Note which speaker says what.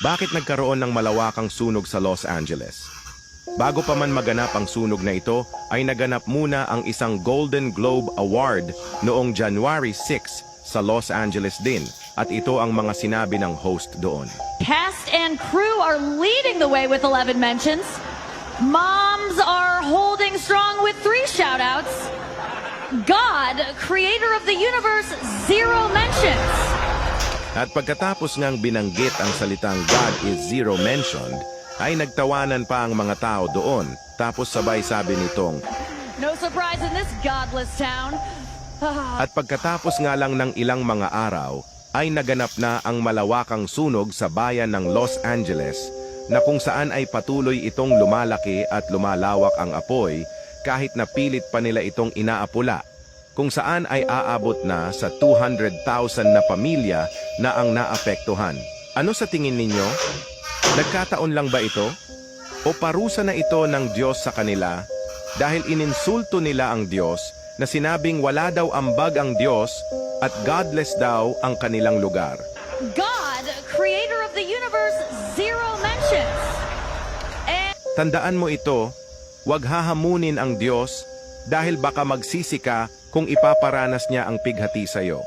Speaker 1: Bakit nagkaroon ng malawakang sunog sa Los Angeles? Bago pa man maganap ang sunog na ito, ay naganap muna ang isang Golden Globe Award noong January 6 sa Los Angeles din. At ito ang mga sinabi ng host doon.
Speaker 2: Cast and crew are leading the way with 11 mentions. Moms are holding strong with 3 shout-outs. God, creator of the universe, 0 mentions.
Speaker 1: At pagkatapos ngang binanggit ang salitang God is zero mentioned, ay nagtawanan pa ang mga tao doon. Tapos sabay sabi nitong,
Speaker 2: No surprise in this godless town.
Speaker 1: at pagkatapos nga lang ng ilang mga araw, ay naganap na ang malawakang sunog sa bayan ng Los Angeles na kung saan ay patuloy itong lumalaki at lumalawak ang apoy kahit na pilit pa nila itong inaapula, kung saan ay aabot na sa 200,000 na pamilya na ang naapektuhan. Ano sa tingin ninyo? Nagkataon lang ba ito? O parusa na ito ng Diyos sa kanila dahil ininsulto nila ang Diyos na sinabing wala daw ambag ang Diyos at godless daw ang kanilang lugar?
Speaker 2: God, creator of the universe, 0 mentions. And
Speaker 1: Tandaan mo ito, huwag hahamunin ang Diyos dahil baka magsisi ka kung ipaparanas niya ang pighati sa iyo.